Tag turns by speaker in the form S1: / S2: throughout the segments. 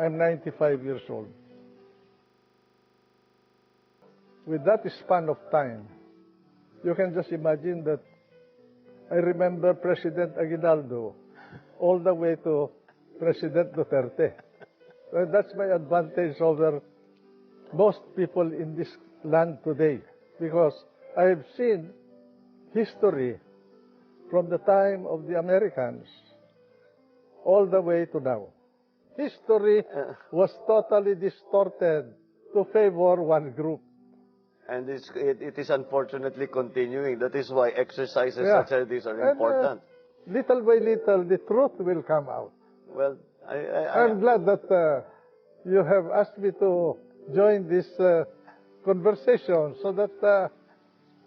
S1: I'm 95 years old. With that span of time, you can just imagine that I remember President Aguinaldo all the way to President Duterte. And that's my advantage over most people in this land today, because I have seen history from the time of the Americans all the way to now. History was totally distorted to favor one group.
S2: And it is unfortunately continuing. That is why exercises such as these are important.
S1: Little by little, the truth will come out.
S2: Well,
S1: I'm glad that you have asked me to join this conversation so that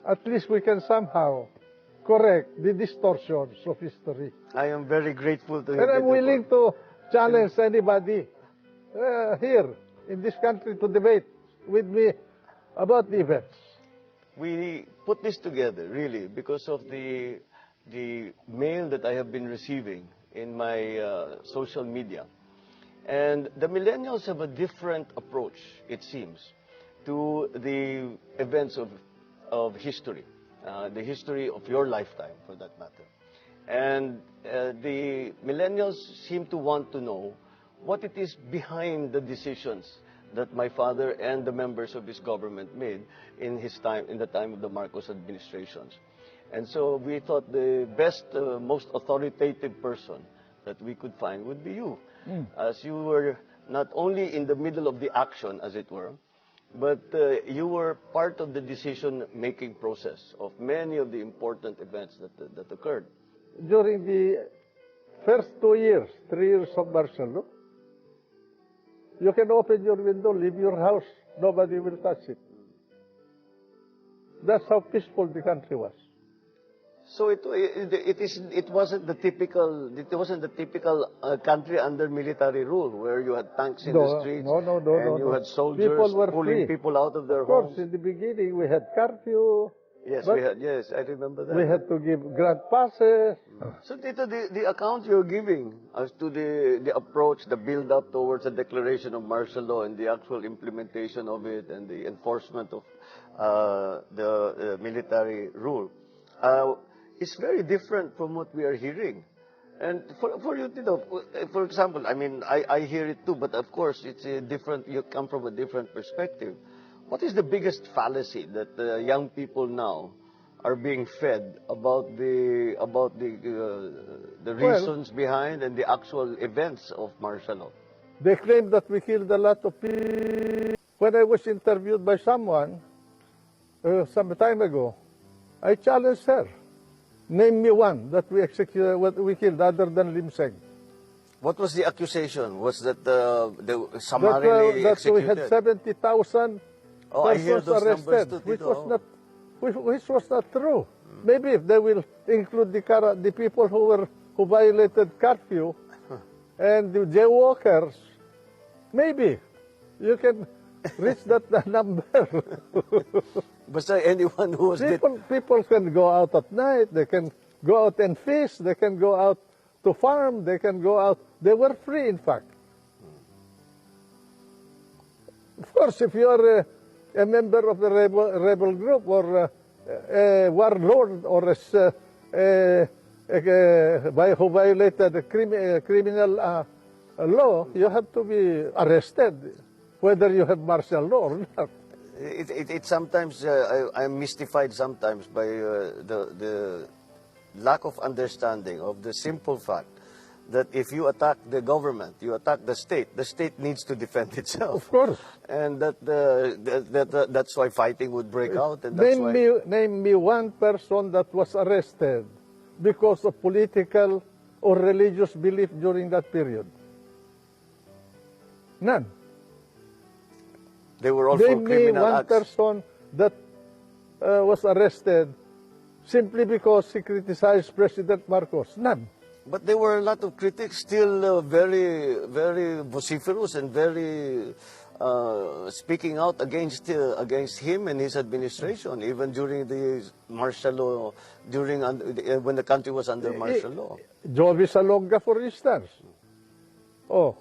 S1: at least we can somehow correct the distortions of history.
S2: I am very grateful to you.
S1: And I'm willing to challenge anybody here in this country to debate with me about the events.
S2: We put this together, really, because of the mail that I have been receiving in my social media. And the millennials have a different approach, it seems, to the events of history, the history of your lifetime, for that matter. And the millennials seem to want to know what it is behind the decisions that my father and the members of his government made in the time of the Marcos administrations. And so we thought the best, most authoritative person that we could find would be you, as you were not only in the middle of the action, as it were, but you were part of the decision-making process of many of the important events that occurred.
S1: During the first 2 years, 3 years of martial law, you can open your window, leave your house, nobody will touch it. That's how peaceful the country was.
S2: So it wasn't the typical country under military rule where you had tanks in the streets and you had soldiers pulling people out of their homes.
S1: Of course, in the beginning we had curfew.
S2: Yes, we had. Yes, I remember that.
S1: We had to give grant passes.
S2: So, Tito, the account you're giving as to the approach, the build-up towards the declaration of martial law and the actual implementation of it and the enforcement of the military rule is very different from what we are hearing. And for you, Tito, for example, I mean, I hear it too, but of course it's a different. You come from a different perspective. What is the biggest fallacy that young people now are being fed about the reasons behind and the actual events of martial law?
S1: They claim that we killed a lot of people. When I was interviewed by someone some time ago, I challenged her. Name me one that we executed, what we killed other than Lim Seng.
S2: What was the accusation? Was that the summarily executed?
S1: That we had 70,000 persons arrested,
S2: too,
S1: which was not true. Maybe if they will include the people who violated curfew and the jaywalkers, maybe you can reach that number.
S2: But anyone who was
S1: people can go out at night. They can go out and fish. They can go out to farm. They can go out. They were free, in fact. Of course, if you are a member of the rebel group or a warlord or who violated a criminal law, you have to be arrested, whether you have martial law or not.
S2: It sometimes, I'm mystified sometimes by the lack of understanding of the simple fact that if you attack the government, you attack the state needs to defend itself.
S1: Of course.
S2: And that's why fighting would break out. And
S1: name me one person that was arrested because of political or religious belief during that period. None.
S2: They were all for criminal acts.
S1: Name me one person that was arrested simply because he criticized President Marcos. None.
S2: But there were a lot of critics still very, very vociferous and very speaking out against him and his administration, even during the martial law, when the country was under martial law.
S1: Jovi Salonga, for instance. Oh,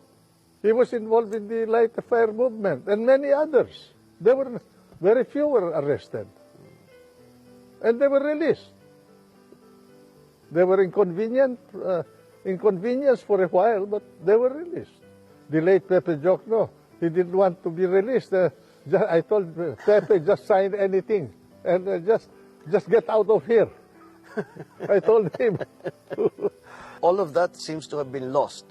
S1: He was involved in the Light the Fire movement and many others. Very few were arrested. And they were released. They were inconvenienced for a while, but they were released. The late Pepe Jokno, he didn't want to be released. I told Pepe, just sign anything and just get out of here. I told him.
S2: All of that seems to have been lost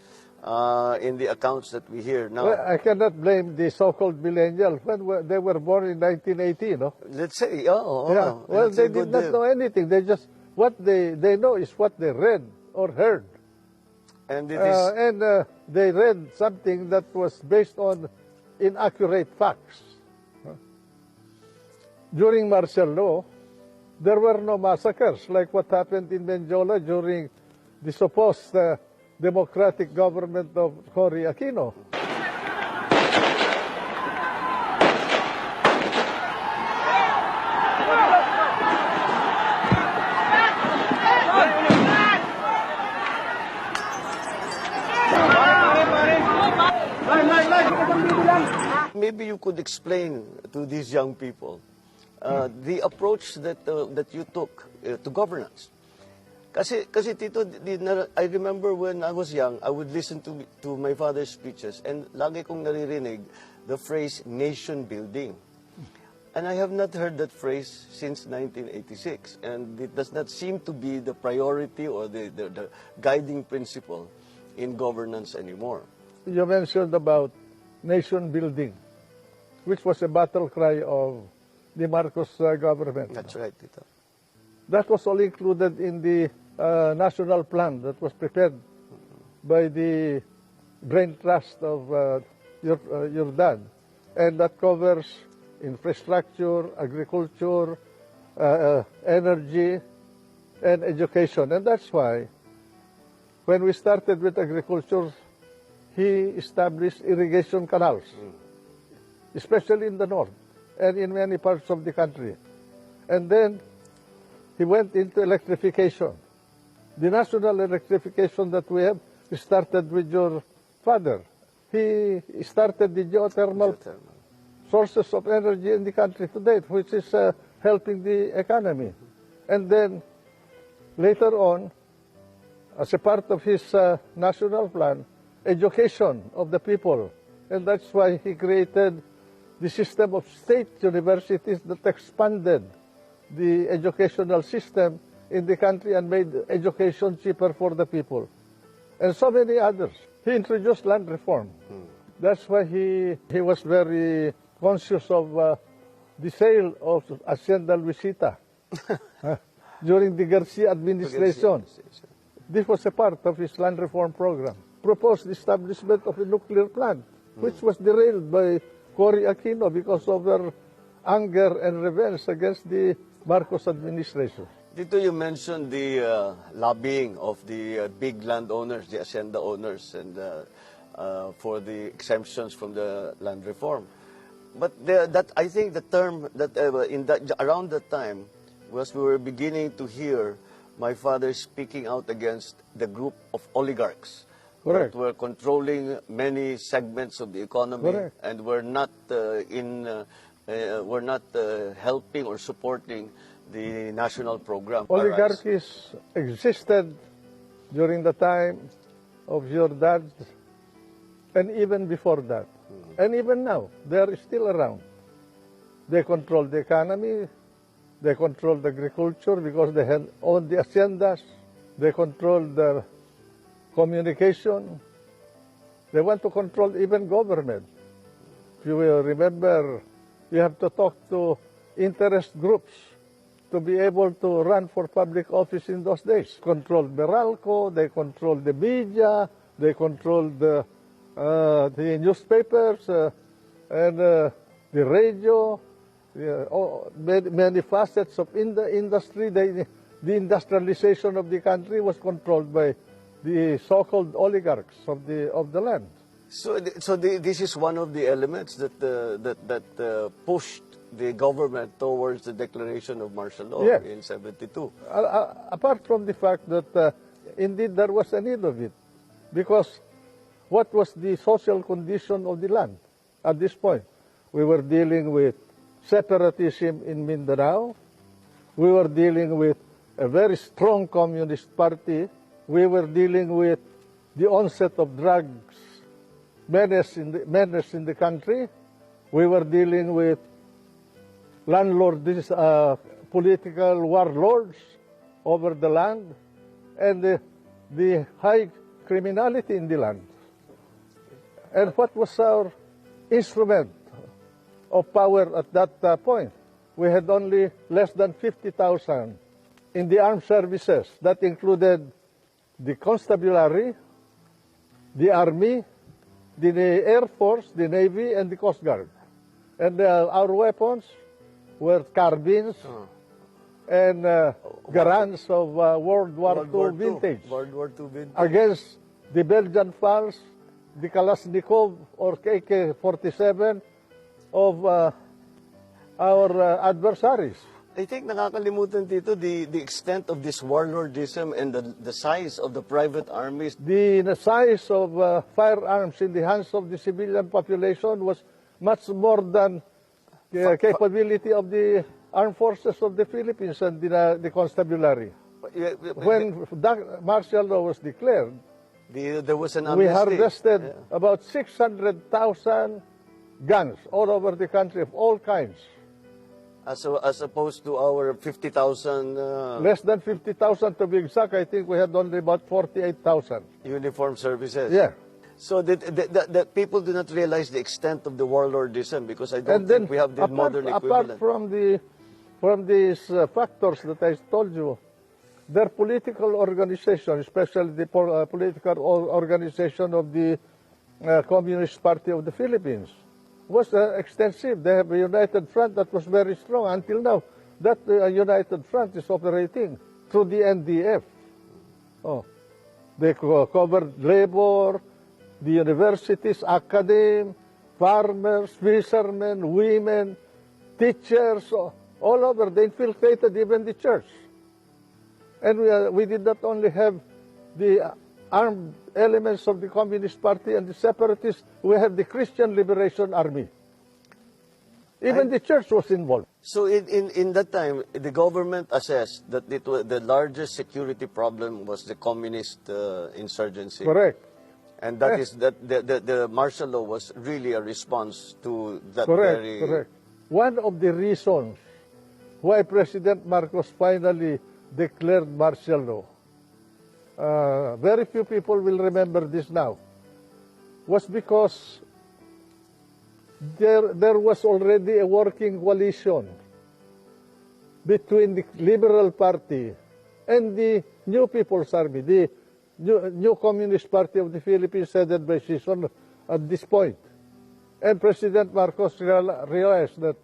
S2: in the accounts that we hear now.
S1: Well, I cannot blame the so-called millennials when they were born in 1980, no?
S2: Let's say,
S1: Yeah. Well, they did not know anything. They just, what they know is what they read or heard.
S2: And it is...
S1: They read something that was based on inaccurate facts. During martial law, there were no massacres like what happened in Benjola during the supposed democratic government of Cory Aquino.
S2: Maybe you could explain to these young people the approach that you took to governance. Kasi Tito, I remember when I was young, I would listen to my father's speeches and lagi kong naririnig the phrase nation building. And I have not heard that phrase since 1986. And it does not seem to be the priority or the guiding principle in governance anymore.
S1: You mentioned about nation building, which was a battle cry of the Marcos government.
S2: That's right, Tito.
S1: That was all included in the national plan that was prepared by the brain trust of your dad. And that covers infrastructure, agriculture, energy, and education. And that's why when we started with agriculture, he established irrigation canals, especially in the north and in many parts of the country. And then he went into electrification. The national electrification that we have started with your father. He started the geothermal sources of energy in the country today, which is helping the economy. And then later on, as a part of his national plan, education of the people. And that's why he created the system of state universities that expanded the educational system in the country and made education cheaper for the people. And so many others. He introduced land reform. That's why he was very conscious of the sale of Hacienda Luisita during the Garcia administration. This was a part of his land reform program. Proposed the establishment of a nuclear plant, which was derailed by Cory Aquino because of their anger and revenge against the Marcos administration.
S2: Tito, you mentioned the lobbying of the big landowners, the hacienda owners, and for the exemptions from the land reform. But I think the term that around that time was we were beginning to hear my father speaking out against the group of oligarchs.
S1: Correct.
S2: That were controlling many segments of the economy.
S1: Correct.
S2: And were not helping or supporting the national program.
S1: Oligarchies existed during the time of your dad and even before that. And even now, they are still around. They control the economy, they control the agriculture because they own the haciendas, they control the communication. They want to control even government. If you will remember, you have to talk to interest groups to be able to run for public office in those days. Controlled Meralco, they controlled the media, they controlled the newspapers and the radio, many facets of the industry. The industrialization of the country was controlled by the so-called oligarchs of the land.
S2: So this is one of the elements that pushed the government towards the declaration of martial law in 72.
S1: Apart from the fact that indeed there was a need of it, because what was the social condition of the land at this point. We were dealing with separatism in Mindanao. We were dealing with a very strong communist party. We were dealing with the onset of drugs menace in the country. We were dealing with landlords, political warlords over the land, and the high criminality in the land. And what was our instrument of power at that point? We had only less than 50,000 in the armed services. That included the constabulary, the army, the Air Force, the Navy, and the Coast Guard. And our weapons were carbines and Garands of World War II vintage.
S2: World War II vintage.
S1: Against the Belgian FALS, the Kalashnikov or AK-47 of our adversaries.
S2: I think nakakalimutan dito the extent of this warlordism and the size of the private armies.
S1: The size of firearms in the hands of the civilian population was much more than the capability of the armed forces of the Philippines and the constabulary. When martial law was declared,
S2: there was an amnesty.
S1: We harvested about 600,000 guns all over the country of all kinds.
S2: As opposed to our 50,000...
S1: Less than 50,000 to be exact. I think we had only about 48,000.
S2: Uniformed services.
S1: Yeah.
S2: So that people do not realize the extent of the warlordism, because I don't think we have the modern equivalent.
S1: Apart from these factors that I told you, their political organization, especially the political organization of the Communist Party of the Philippines, was extensive. They have a united front that was very strong. Until now, that united front is operating through the NDF. Oh. They covered labor, the universities, academe, farmers, fishermen, women, teachers, all over. They infiltrated even the church. And we did not only have the armed elements of the Communist Party and the separatists, we have the Christian Liberation Army. Even the church was involved.
S2: So in that time, the government assessed that the largest security problem was the communist insurgency.
S1: Correct.
S2: And that is that the martial law was really a response to that.
S1: Correct. One of the reasons why President Marcos finally declared martial law, very few people will remember this now, was because there was already a working coalition between the Liberal Party and the New People's Army, the New Communist Party of the Philippines, headed by Sison at this point. And President Marcos realized that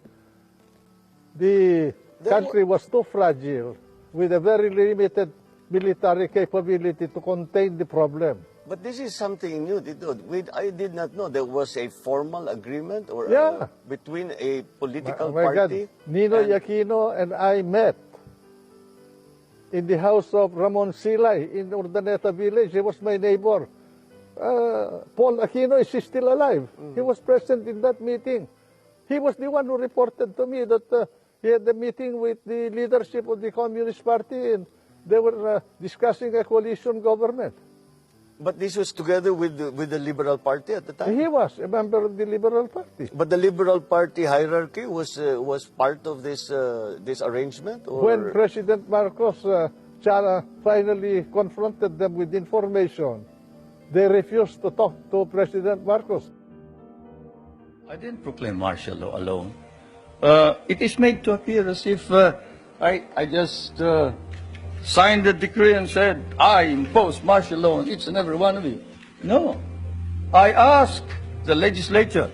S1: the country was too fragile, with a very limited military capability to contain the problem.
S2: But this is something new. I did not know there was a formal agreement or between a political party.
S1: God. Ninoy Aquino and I met in the house of Ramon Silay in Urdaneta village. He was my neighbor. Paul Aquino is still alive. He was present in that meeting. He was the one who reported to me that he had a meeting with the leadership of the Communist Party, and they were discussing a coalition government.
S2: But this was together with the Liberal Party at the time?
S1: He was a member of the Liberal Party.
S2: But the Liberal Party hierarchy was part of this arrangement? Or?
S1: When President Marcos finally confronted them with information, they refused to talk to President Marcos.
S3: I didn't proclaim martial law alone. It is made to appear as if I just signed the decree and said, I impose martial law on each and every one of you. No. I asked the legislature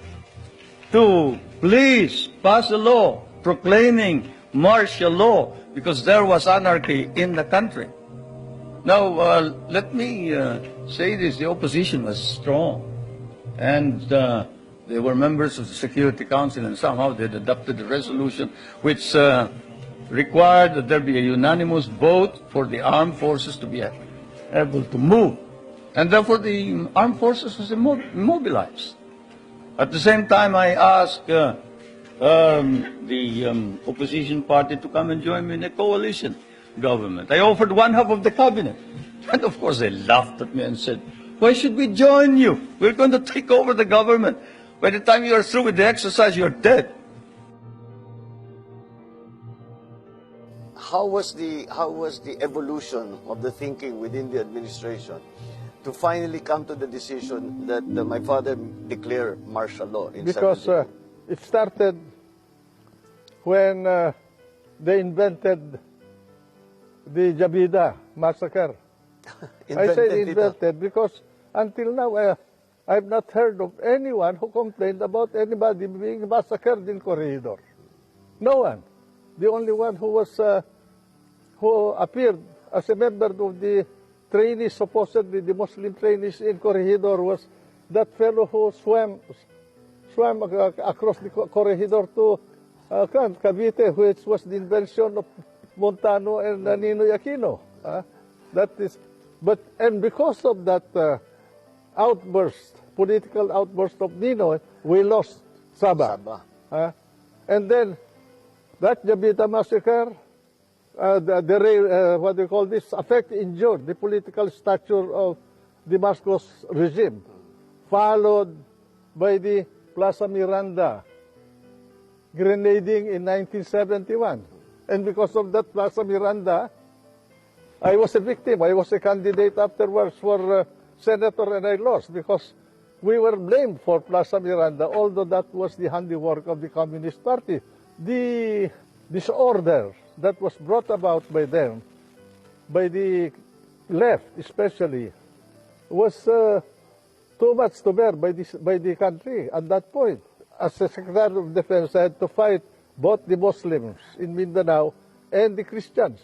S3: to please pass a law proclaiming martial law because there was anarchy in the country. Now, let me say this. The opposition was strong. And they were members of the Security Council, and somehow they adopted a resolution which required that there be a unanimous vote for the armed forces to be able to move And therefore the armed forces was immobilized. At the same time, I asked the opposition party to come and join me in a coalition government. I offered one half of the cabinet. And of course they laughed at me and said, why should we join you? We're going to take over the government. By the time you are through with the exercise, you're dead.
S2: How was the evolution of the thinking within the administration to finally come to the decision that my father declare martial law in
S1: Because
S2: 72?
S1: it started when they invented the Jabida massacre. I say invented because until now I've not heard of anyone who complained about anybody being massacred in Corregidor. No one. The only one who was who appeared as a member of the trainees, supposedly the Muslim trainees in Corregidor, was that fellow who swam across the Corregidor to Cavite, which was the invention of Montano and Ninoy Aquino. That is, and because of that outburst, political outburst of Ninoy, we lost Sabah. And then that Jabita massacre, what they call this, injured the political stature of the Marcos regime, followed by the Plaza Miranda grenading in 1971. And because of that Plaza Miranda, I was a victim. I was a candidate afterwards for senator, and I lost because we were blamed for Plaza Miranda, although that was the handiwork of the Communist Party. The disorder that was brought about by them, by the left especially, was too much to bear by the country at that point. As the Secretary of Defense, I had to fight both the Muslims in Mindanao and the Christians.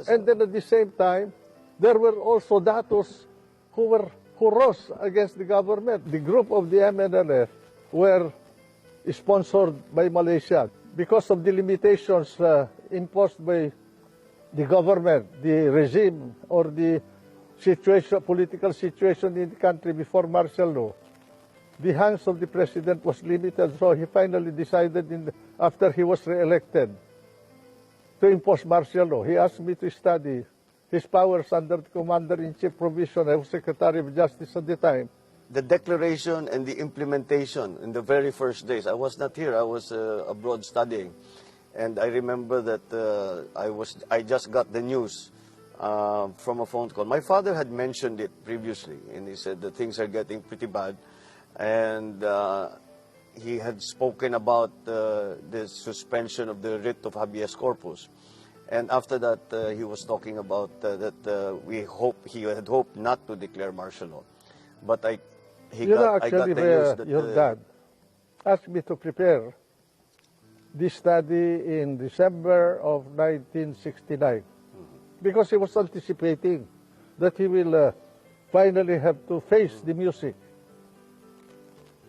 S1: And then at the same time, there were also datos who rose against the government. The group of the MNLF were sponsored by Malaysia because of the limitations imposed by the government, the regime, or the situation, political situation in the country before martial law. The hands of the president was limited, so he finally decided, after he was re-elected, to impose martial law. He asked me to study his powers under the Commander-in-Chief provision. I was Secretary of Justice at the time.
S2: The declaration and the implementation in the very first days. I was not here. I was abroad studying. And I remember that I just got the news from a phone call. My father had mentioned it previously, and he said that things are getting pretty bad. And he had spoken about the suspension of the writ of habeas corpus. And after that, he was talking about that he had hoped not to declare martial law. But I got the news that
S1: your dad asked me to prepare this study in December of 1969 because he was anticipating that he will finally have to face the music.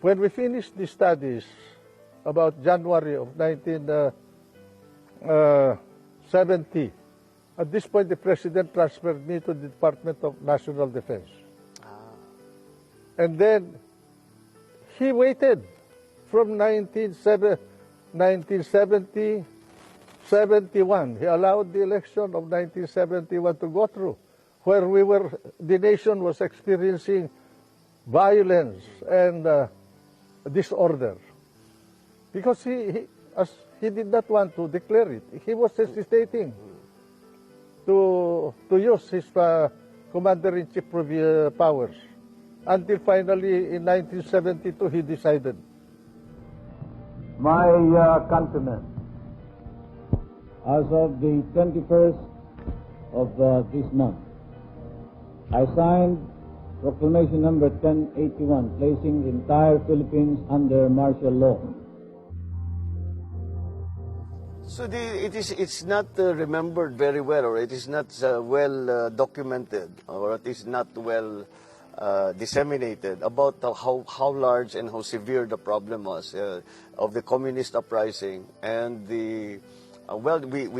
S1: When we finished the studies about January of 1970, at this point the President transferred me to the Department of National Defense. And then he waited from 1970, 71. He allowed the election of 1971 to go through, where the nation was experiencing violence and disorder. Because he did not want to declare it. He was hesitating to use his Commander-in-Chief powers. Until finally, in 1972, he decided.
S4: My countrymen, as of the 21st of this month, I signed Proclamation number 1081, placing the entire Philippines under martial law.
S2: So it's not remembered very well, or it is not well documented, or it is not well disseminated about how large and how severe the problem was of the communist uprising and we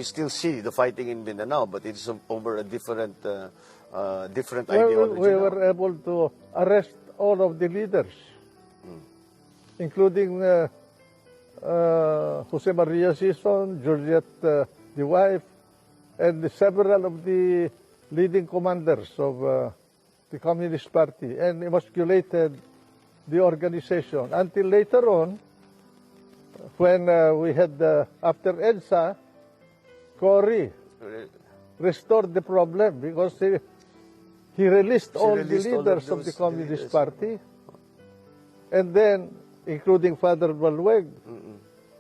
S2: still see the fighting in Mindanao, but it's over a different different
S1: Well,
S2: ideology
S1: we
S2: now.
S1: were able to arrest all of the leaders, including Jose Maria Sison, Juliet, the wife, and several of the leading commanders of the Communist Party, and emasculated the organization until later on, when we had, after EDSA, Cory restored the problem because he released all the leaders of the Communist Party, and then, including Father Balweg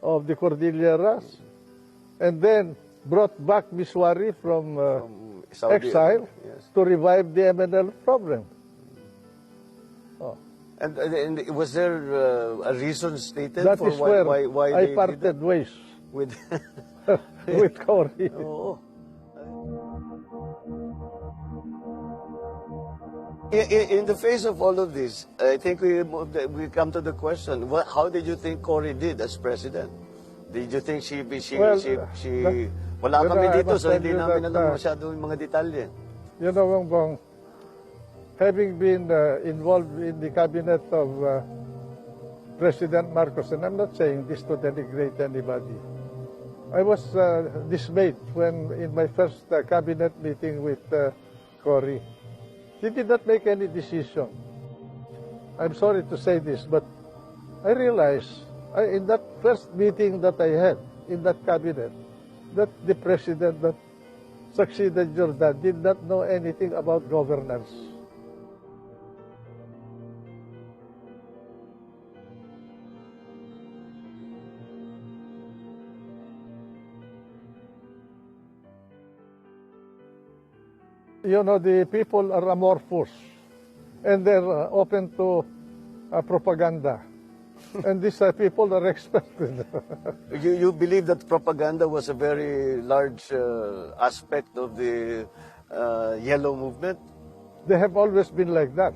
S1: of the Cordilleras, and then brought back Miswari from
S2: Saudi
S1: exile
S2: yes.
S1: to revive the MNL problem.
S2: And was there a reason stated
S1: That
S2: for
S1: is where
S2: why
S1: I
S2: they
S1: parted
S2: did
S1: ways
S2: that? With
S1: with Cory.
S2: Oo. In the face of all of this, I think we come to the question: how did you think Cory did as president? Did you think she wala kami dito, so hindi namin alam masyado yung mga detalye.
S1: You know, Bongbong, having been involved in the cabinet of President Marcos, and I'm not saying this to denigrate anybody, I was dismayed when in my first cabinet meeting with Cory, he did not make any decision. I'm sorry to say this, but I realized in that first meeting that I had in that cabinet, that the president that succeeded Jordan did not know anything about governance. You know, the people are amorphous, and they're open to propaganda. And these people are expected.
S2: You believe that propaganda was a very large aspect of the yellow movement?
S1: They have always been like that.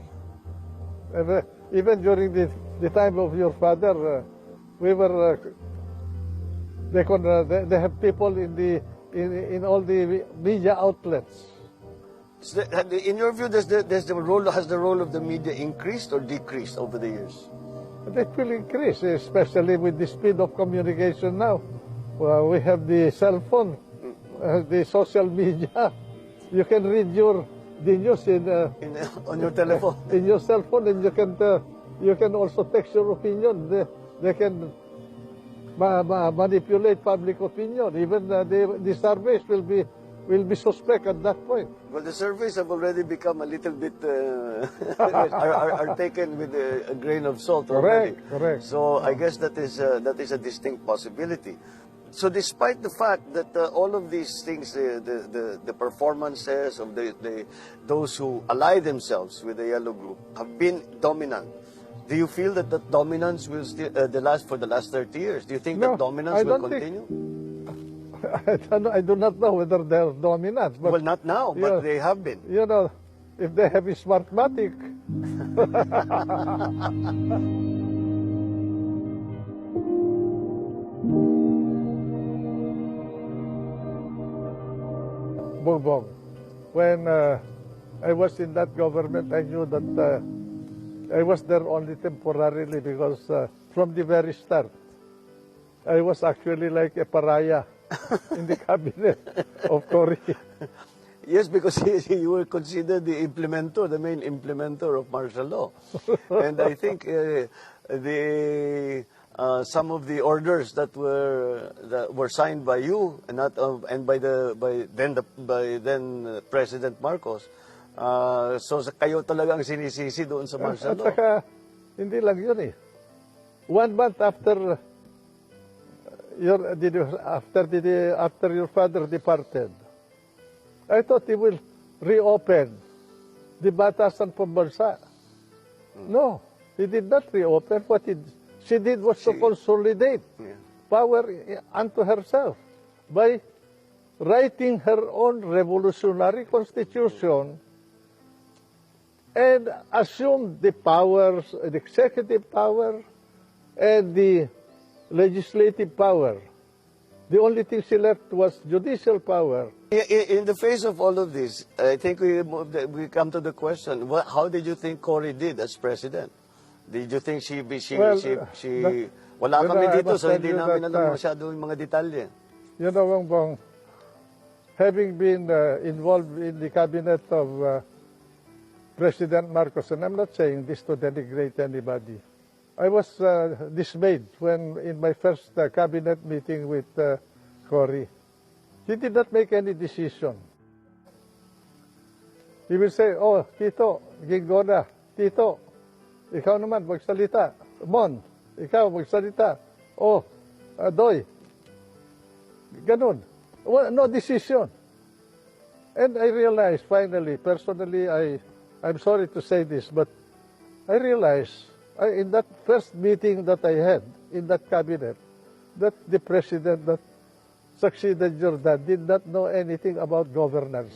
S1: Even during the time of your father, we were. They have people in all the media outlets.
S2: In your view, has the role of the media increased or decreased over the years?
S1: It will increase, especially with the speed of communication now. Well, we have the cell phone, the social media. You can read the news
S2: on your telephone.
S1: In your cell phone, and you can also text your opinion. They can manipulate public opinion. Even the surveys will be suspect at that point.
S2: Well, the surveys have already become a little bit are taken with a grain of salt already.
S1: Correct.
S2: So I guess that is a distinct possibility. So despite the fact that all of these things, the performances of those who ally themselves with the yellow group have been dominant, do you feel that that dominance will still for the last 30 years? Do you think that dominance will continue?
S1: I do not know whether they're dominant. But,
S2: well, not now, but they have been.
S1: You know, if they have a Smartmatic. Bongbong, when I was in that government, I knew that I was there only temporarily because from the very start, I was actually like a pariah in the cabinet of Cory.
S2: Yes, because you were considered the main implementer of martial law. And I think some of the orders that were signed by you and by then President Marcos, so kayo talaga ang sinisisi doon sa martial law.
S1: At saka, hindi lang yun eh. 1 month after your father departed, I thought he will reopen the Batasan Pambansa. No, he did not reopen. What she did was to consolidate power unto herself by writing her own revolutionary constitution and assumed the powers, the executive power and the legislative power The only thing she left was judicial power.
S2: In the face of all of this, I think we come to the question: how did you think Cory did as president? Did you think she wala kami dito, so hindi namin alam masyado yung mga detalye.
S1: You know, Bongbong, having been involved in the cabinet of President Marcos, and I'm not saying this to denigrate anybody, I was dismayed when in my first cabinet meeting with Cory, he did not make any decision. He will say, oh, Tito, Gingona, Tito, ikaw naman, magsalita. Mon, ikaw, magsalita. Oh, Doy. Ganun. Well, no decision. And I realized, finally, personally, I'm sorry to say this, but I realized, in that first meeting that I had in that cabinet, that the president that succeeded Jordan did not know anything about governance.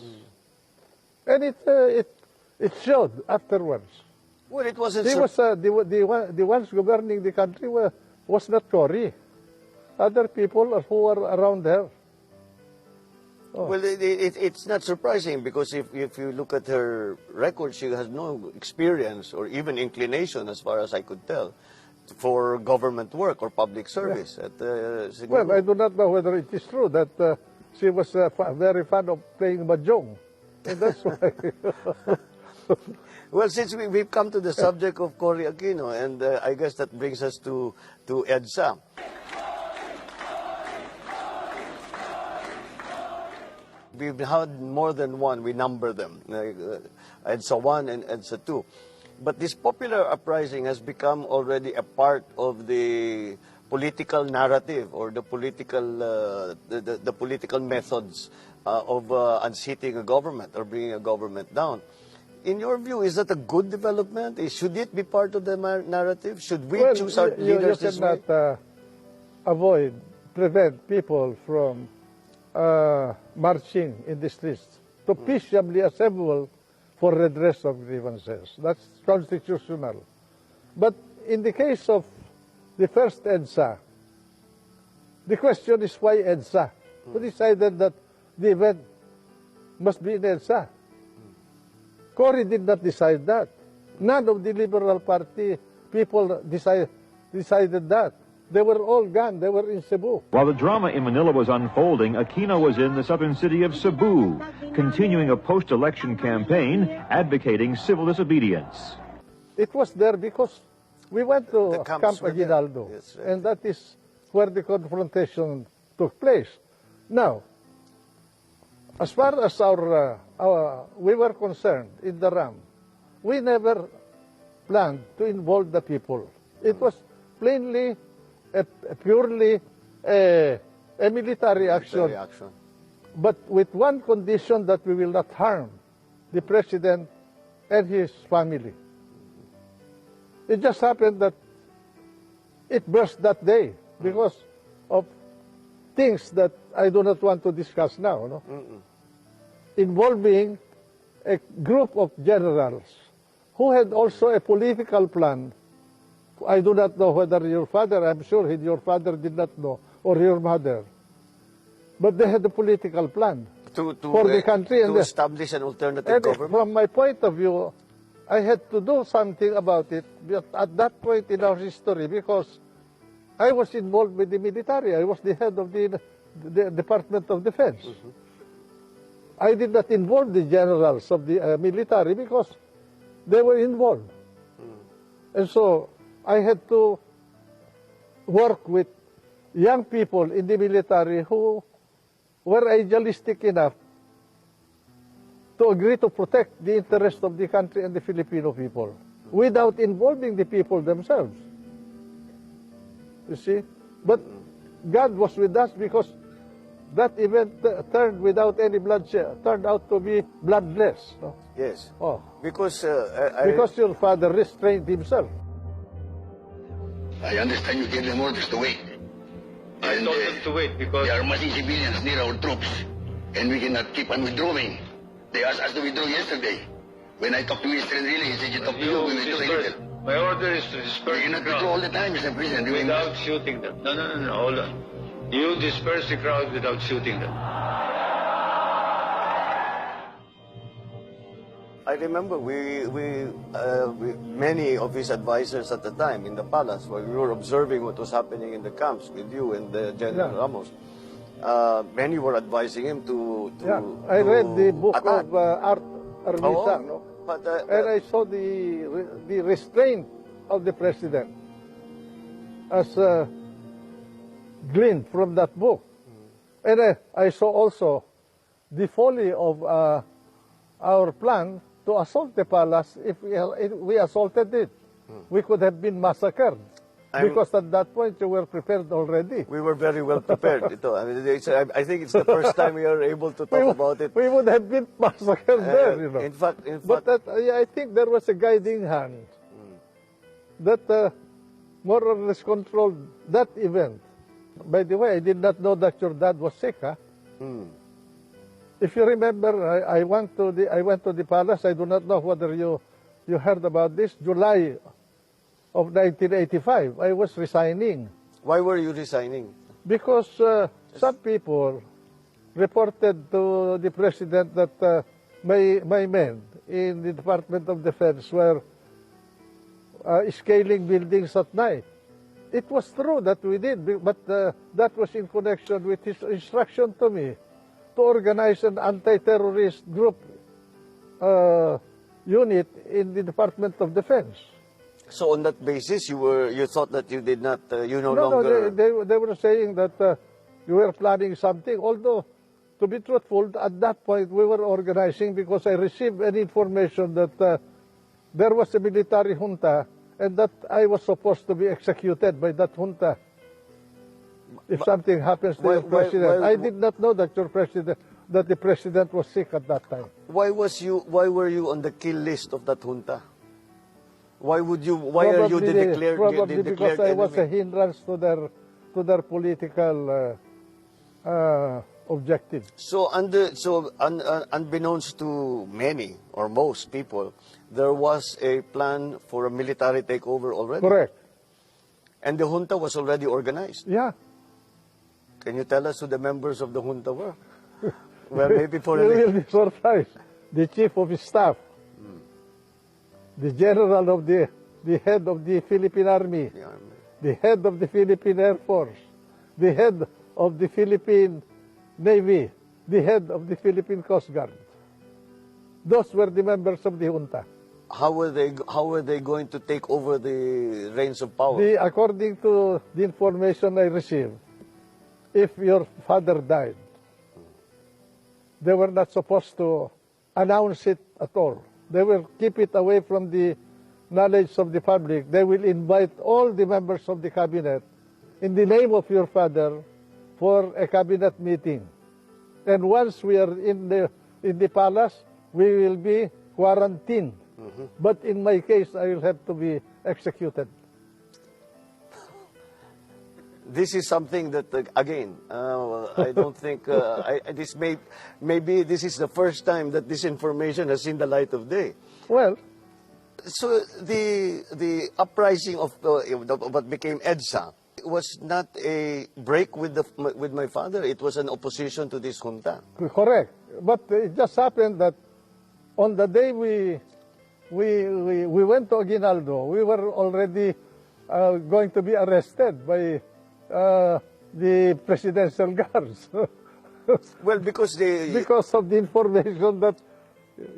S1: And it showed afterwards.
S2: Well, it wasn't.
S1: He was the ones governing the country was not Cory. Other people who were around her. Oh.
S2: Well, it's not surprising because if you look at her record, she has no experience or even inclination, as far as I could tell, for government work or public service.
S1: Yeah. Well, I do not know whether it is true that she was very fond of playing mahjong, and that's why.
S2: Well, since we've come to the subject of Cory Aquino, and I guess that brings us to EDSA. We've had more than one, we number them, EDSA 1 and EDSA 2. But this popular uprising has become already a part of the political narrative or the political methods of unseating a government or bringing a government down. In your view, is that a good development? Should it be part of the narrative? Should we choose our leaders this way?
S1: You cannot prevent people from marching in the streets to peaceably assemble for redress of grievances. That's constitutional. But in the case of the first EDSA, the question is why EDSA? Who decided that the event must be in EDSA? Cory did not decide that. None of the Liberal Party people decided that. They were all gone. They were in Cebu.
S5: While the drama in Manila was unfolding, Aquino was in the southern city of Cebu, continuing a post-election campaign advocating civil disobedience.
S1: It was there because we went to Camp Aguinaldo, yes, right. And that is where the confrontation took place. Now, as far as we were concerned in the RAM, we never planned to involve the people. It was plainly, purely a military action. But with one condition, that we will not harm the president and his family. It just happened that it burst that day because of things that I do not want to discuss now, no? Involving a group of generals who had also a political plan. I do not know whether your father, I'm sure your father did not know, or your mother. But they had a political plan for the country.
S2: To establish an alternative government.
S1: From my point of view, I had to do something about it at that point in our history because I was involved with the military. I was the head of the Department of Defense. I did not involve the generals of the military because they were involved. And so I had to work with young people in the military who were idealistic enough to agree to protect the interest of the country and the Filipino people without involving the people themselves. You see? But God was with us because that event turned without any bloodshed, turned out to be bloodless. No?
S2: Yes.
S1: Oh.
S2: Because
S1: your father restrained himself.
S6: I understand you gave them orders to wait.
S7: I told them to wait because
S6: there are massing civilians near our troops, and we cannot keep on withdrawing. They asked us to withdraw yesterday. When I talked to Mr. Enrile, he said he talked to you. We withdraw a little.
S7: My order is to disperse.
S6: We cannot withdraw all the time, Mr. President.
S7: Without shooting them. No, hold on. You disperse the crowd without shooting them.
S2: I remember many of his advisors at the time in the palace, while we were observing what was happening in the camps with you and General Ramos. Many were advising him to
S1: I read the book
S2: attack.
S1: of Art Armisa, no? And I saw the restraint of the president as gleaned from that book. And I saw also the folly of our plan to assault the palace. If we assaulted it, we could have been massacred. Because at that point, you were prepared already.
S2: We were very well prepared. I think it's the first time we are able to talk about it.
S1: We would have been massacred there, you know.
S2: In fact,
S1: but I think there was a guiding hand that more or less controlled that event. By the way, I did not know that your dad was sick, huh? If you remember, I went to the palace. I do not know whether you heard about this. July of 1985, I was resigning.
S2: Why were you resigning?
S1: Because some people reported to the president that my men in the Department of Defense were scaling buildings at night. It was true that we did, but that was in connection with his instruction to me to organize an anti-terrorist group unit in the Department of Defense.
S2: So on that basis, you thought that you did not, no
S1: No,
S2: longer...
S1: they were saying that you were planning something. Although, to be truthful, at that point we were organizing because I received an information that there was a military junta and that I was supposed to be executed by that junta if something happens to your president. I did not know that the president was sick at that time.
S2: Why were you on the kill list of that junta? Why are you the declared
S1: Probably because I was a
S2: enemy?
S1: hindrance to their political objectives.
S2: So unbeknownst to many or most people, there was a plan for a military takeover already.
S1: Correct.
S2: And the junta was already organized.
S1: Yeah.
S2: Can you tell us who the members of the junta were? Well, maybe for
S1: you will be surprised. The chief of his staff, the general of the head of the Philippine Army, the head of the Philippine Air Force, the head of the Philippine Navy, the head of the Philippine Coast Guard. Those were the members of the junta.
S2: How were they going to take over the reins of power?
S1: According to the information I received, if your father died, they were not supposed to announce it at all. They will keep it away from the knowledge of the public. They will invite all the members of the cabinet in the name of your father for a cabinet meeting. And once we are in the palace, we will be quarantined. But in my case, I will have to be executed.
S2: This is something that, again, I don't think, maybe this is the first time that this information has seen the light of day.
S1: Well,
S2: so the uprising of what became EDSA was not a break with my father. It was an opposition to this junta.
S1: Correct. But it just happened that on the day we went to Aguinaldo, we were already going to be arrested by the presidential guards.
S2: Well, because
S1: of the information that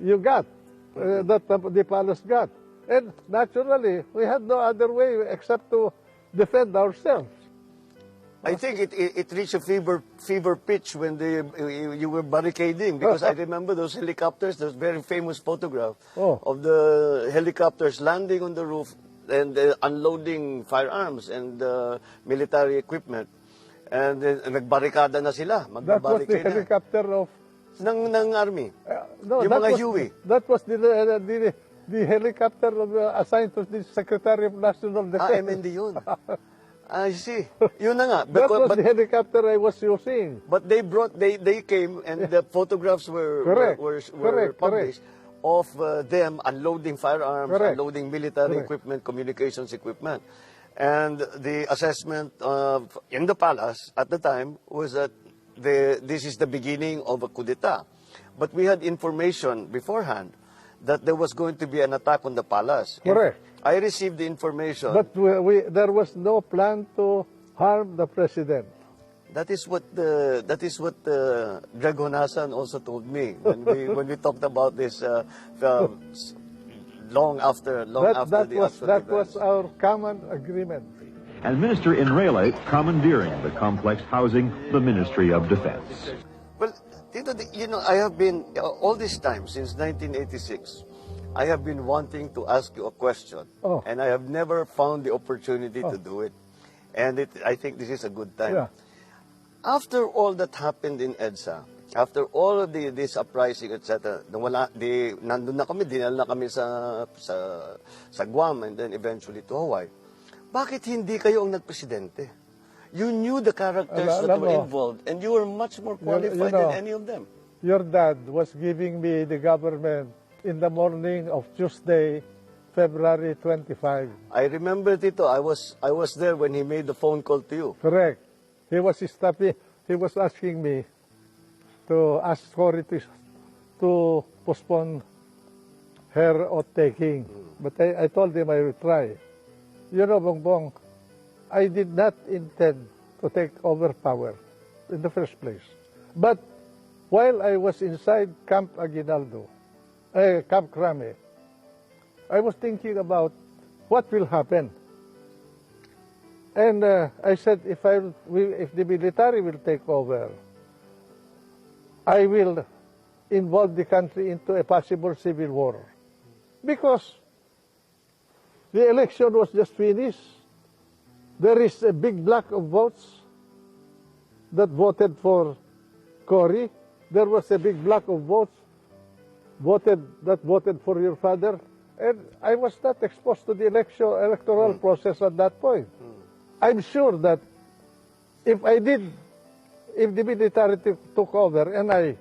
S1: you got, that the palace got. And naturally, we had no other way except to defend ourselves.
S2: I think it reached a fever pitch when you were barricading, because I remember those helicopters, those very famous photograph of the helicopters landing on the roof and unloading firearms and military equipment. And nagbarikada na sila.
S1: That was the helicopter of...
S2: ng army.
S1: No,
S2: yung mga Huey.
S1: That was the helicopter assigned to the Secretary of National Defense.
S2: MND yun. I see. Yun na nga.
S1: That was the helicopter I was using.
S2: But they came and the photographs were published of them unloading firearms, unloading military equipment, communications equipment. And the assessment in the palace at the time was that this is the beginning of a coup d'etat. But we had information beforehand that there was going to be an attack on the palace.
S1: Correct.
S2: And I received the information.
S1: But there was no plan to harm the president.
S2: That is what Greg Honasan also told me when we talked about this long after
S1: That was our common agreement.
S5: And Minister Enrile commandeering the complex housing the Ministry of Defense.
S2: Well, you know, I have been all this time since 1986. I have been wanting to ask you a question, and I have never found the opportunity to do it. And I think this is a good time.
S1: Yeah.
S2: After all that happened in EDSA, after all of this uprising, etc., nandun na kami, dinala na kami sa Guam and then eventually to Hawaii. Bakit hindi kayo ang nagpresidente? You knew the characters that were involved and you were much more qualified than any of them.
S1: Your dad was giving me the government in the morning of Tuesday, February 25.
S2: I remember, Tito, I was there when he made the phone call to you.
S1: Correct. He was asking me to ask Cory to postpone her oath-taking. But I told him I would try. You know, Bongbong, I did not intend to take over power in the first place. But while I was inside Camp Aguinaldo, Camp Crame, I was thinking about what will happen. And I said, if the military will take over, I will involve the country into a possible civil war. Because the election was just finished. There is a big block of votes that voted for Cory. There was a big block of votes that voted for your father. And I was not exposed to the electoral process at that point. I'm sure that if the military took over and I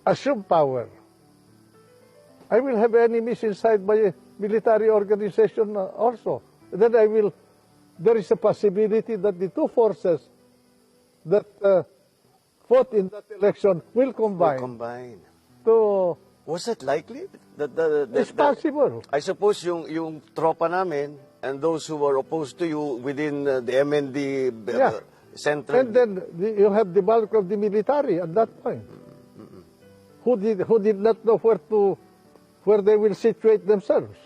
S1: assume power, I will have enemies inside my military organization also. Then there is a possibility that the two forces that fought in that election will combine.
S2: Was it likely?
S1: It's possible.
S2: I suppose yung tropa namin and those who were opposed to you within the MND center.
S1: And then you have the bulk of the military at that point, who did not know where they will situate themselves.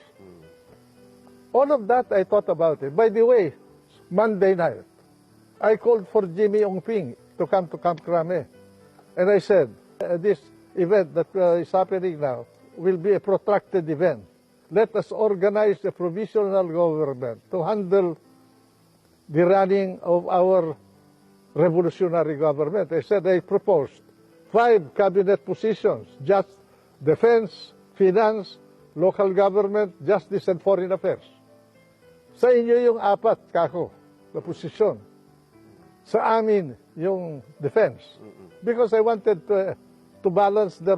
S1: All of that I thought about it. By the way, Monday night, I called for Jimmy Ongping to come to Camp Crame, and I said, this event that is happening now will be a protracted event. Let us organize a provisional government to handle the running of our revolutionary government. I said I proposed 5 cabinet positions: just defense, finance, local government, justice, and foreign affairs. Sa inyo yung 4, kako, na posisyon. Sa amin yung defense. Because I wanted to balance their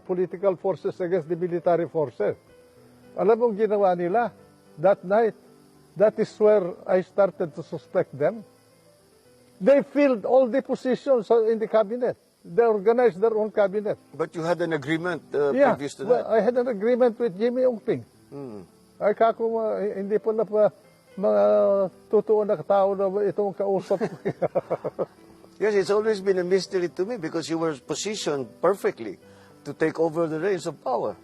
S1: political forces against the military forces. Alam mong ginawa nila that night? That is where I started to suspect them. They filled all the positions in the cabinet. They organized their own cabinet.
S2: But you had an agreement previous to that.
S1: I had an agreement with Jimmy Ongping. Ay kako, hindi po na mga totoo na tao na itong kausap.
S2: Yes, it's always been a mystery to me because you were positioned perfectly to take over the reins of power.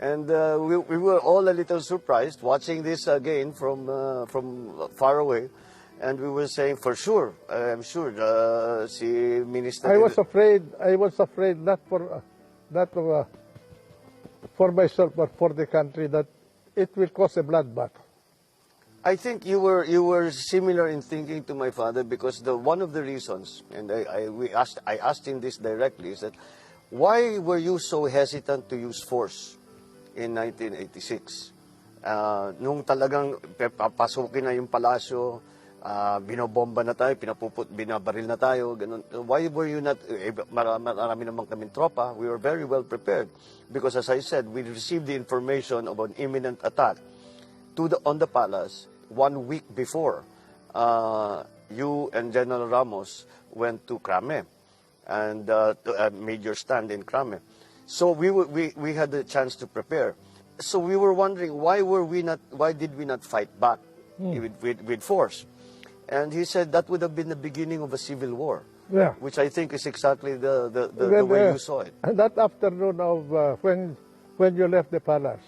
S2: And we were all a little surprised watching this again from far away. And we were saying, for sure, I'm sure, si Minister...
S1: I was afraid not for myself, but for the country, that it will cause a bloodbath.
S2: I think you were similar in thinking to my father because one of the reasons, and I asked him this directly, is that why were you so hesitant to use force in 1986? Nung talagang papasukin na yung palasyo, binobomba na tayo, binabaril na tayo, ganun. Why were you not, marami naman kaming tropa, we were very well prepared. Because as I said, we received the information of an imminent attack. on the palace 1 week before you and General Ramos went to Krame and made your stand in Krame. So we had the chance to prepare. So we were wondering why did we not fight back with force? And he said that would have been the beginning of a civil war.
S1: Yeah.
S2: Which I think is exactly the way you saw it.
S1: That afternoon of when you left the palace,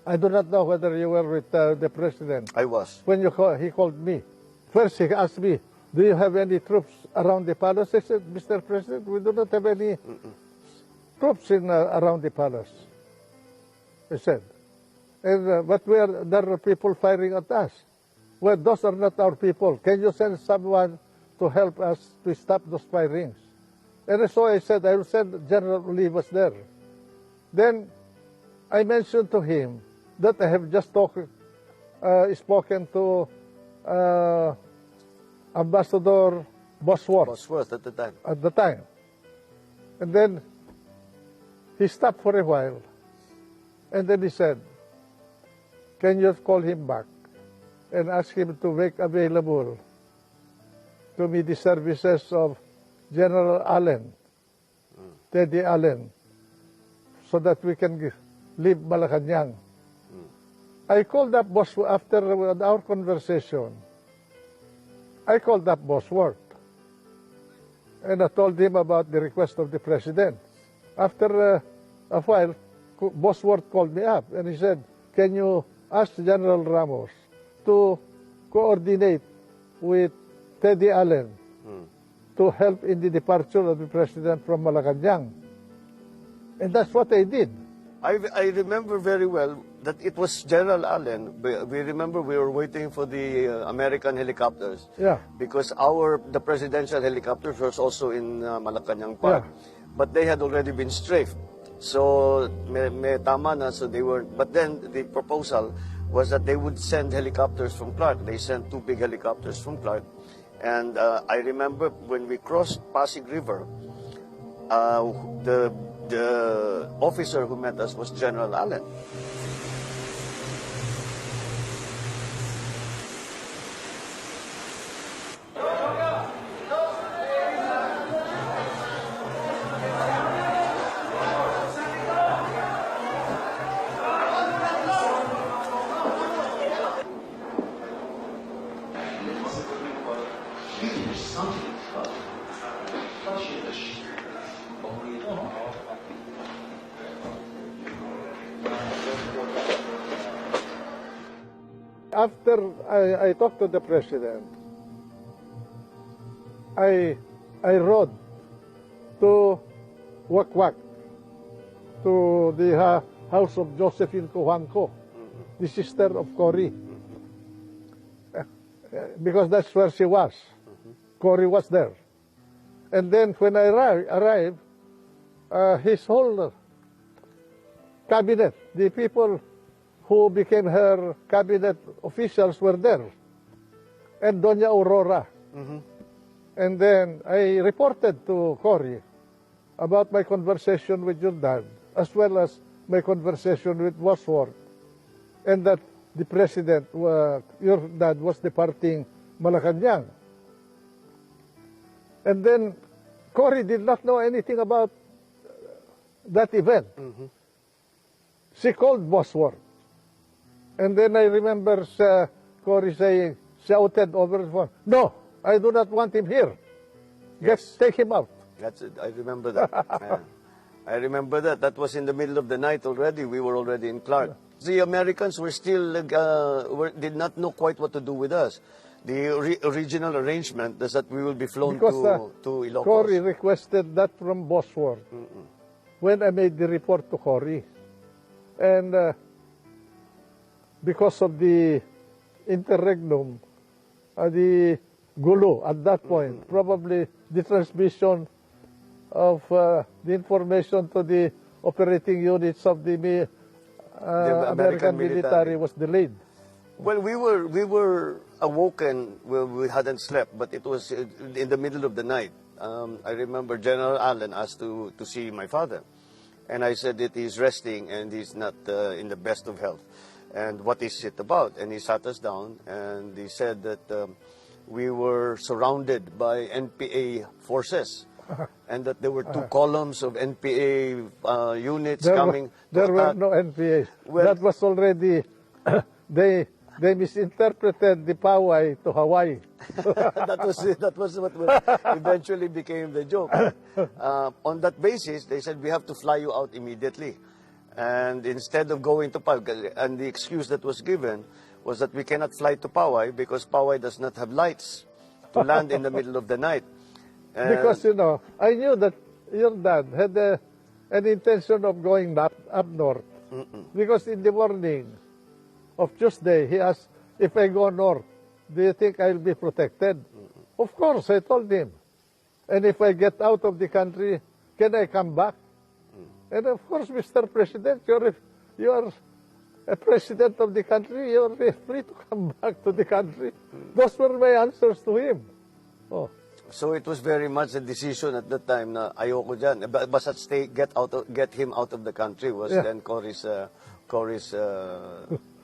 S1: I do not know whether you were with the president.
S2: I was.
S1: When he called me, first he asked me, "Do you have any troops around the palace?" I said, "Mr. President, we do not have any troops around the palace." He said, "But there are people firing at us. Well, those are not our people. Can you send someone to help us to stop those firings?" And so I said, "I will send General Lee was there." Then I mentioned to him that I have just spoken to Ambassador Bosworth
S2: at the time.
S1: At the time. And then he stopped for a while. And then he said, "Can you call him back and ask him to make available to me the services of General Allen, Teddy Allen, so that we can leave Malacanang." I called up Bosworth after our conversation. I called up Bosworth, and I told him about the request of the president. After a while, Bosworth called me up, and he said, "Can you ask General Ramos to coordinate with Teddy Allen to help in the departure of the president from Malacanang?" And that's what I did.
S2: I remember very well that it was General Allen. We remember we were waiting for the American helicopters.
S1: Yeah.
S2: Because the presidential helicopters was also in Malacanang Park.
S1: Yeah.
S2: But they had already been strafed. So, may tama na, so they were, but then the proposal was that they would send helicopters from Clark. They sent 2 big helicopters from Clark. And I remember when we crossed Pasig River, the officer who met us was General Allen.
S1: After I talked to the president, I rode to Wakwak, to the house of Josephine Cojuangco, the sister of Cory, because that's where she was. Cory was there. And then when I arrived, his whole cabinet, the people who became her cabinet officials were there, and Doña Aurora. And then I reported to Cory about my conversation with your dad, as well as my conversation with Bosworth, and that the president, your dad, was departing Malacanang. And then Cory did not know anything about that event. She called Bosworth. And then I remember Cory saying, shouted over the phone, "No, I do not want him here. Yes. Take him out."
S2: That's it. I remember that. Yeah. I remember that. That was in the middle of the night already. We were already in Clark. The Americans were still did not know quite what to do with us. The original arrangement is that we will be flown to Ilocos.
S1: Cory requested that from Bosworth when I made the report to Cory. And because of the interregnum, the gulo at that point, probably the transmission of the information to the operating units of the American military was delayed.
S2: Well, we were awoken. Well, we hadn't slept, but it was in the middle of the night. I remember General Allen asked to see my father, and I said that he's resting and he's not in the best of health. And what is it about? And he sat us down and he said that we were surrounded by NPA forces and that there were two columns of NPA units coming.
S1: There were no NPAs.
S2: Well,
S1: that was already, they misinterpreted the Poway to Hawaii.
S2: that was what eventually became the joke. On that basis, they said, we have to fly you out immediately. And instead of going to Poway, and the excuse that was given was that we cannot fly to Poway because Poway does not have lights to land in the middle of the night. And
S1: Because, you know, I knew that your dad had an intention of going up north. Because in the morning of Tuesday, he asked, if I go north, do you think I'll be protected? Of course, I told him. And if I get out of the country, can I come back? And of course, Mr. President, you're a president of the country, you're free to come back to the country. Those were my answers to him. Oh.
S2: so it was very much a decision at that time na ayoko dyan. Basta get him out of the country was then Cory's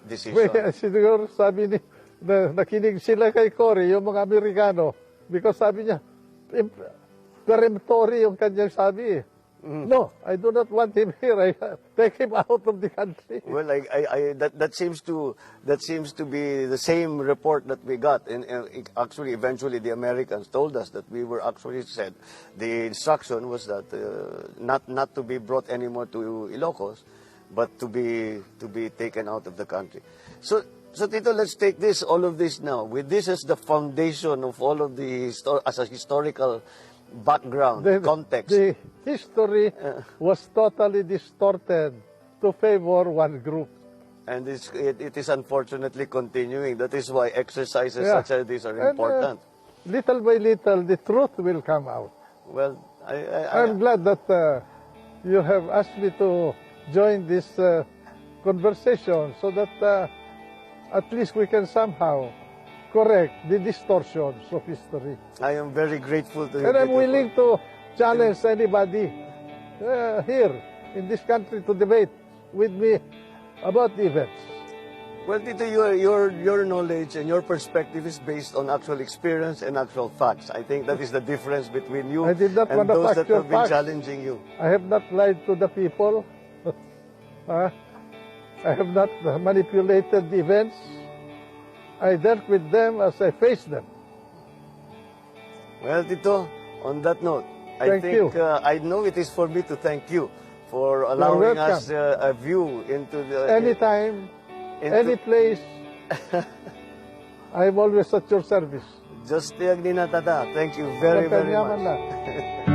S2: decision.
S1: Siguro sabi nakinig sila kay Cory, yung mga Amerikano, because sabi niya, peremptory yung kanyang sabi. No, I do not want him here. I take him out of the country.
S2: Well, that seems to be the same report that we got. And actually, eventually, the Americans told us that we were actually said the instruction was that not to be brought anymore to Ilocos, but to be taken out of the country. So Tito, let's take all of this now. With this as the foundation of all of the as a historical background, context.
S1: The history was totally distorted to favor one group.
S2: And it is unfortunately continuing. That is why exercises such as these are important.
S1: Little by little, the truth will come out.
S2: Well,
S1: I'm glad that you have asked me to join this conversation so that at least we can somehow correct the distortions of history.
S2: I am very grateful to you.
S1: And I'm willing to challenge anybody here in this country to debate with me about the events.
S2: Well, Tito, your knowledge and your perspective is based on actual experience and actual facts. I think that is the difference between you
S1: I did not
S2: and
S1: want to
S2: those that
S1: factual
S2: have been
S1: facts.
S2: challenging you.
S1: I have not lied to the people. I have not manipulated the events. I dealt with them as I faced them.
S2: Well, Tito, on that note,
S1: Thank you.
S2: I know it is for me to thank you for allowing us a view into the...
S1: Anytime, any place, I'm always at your service.
S2: Just thank you very, very much.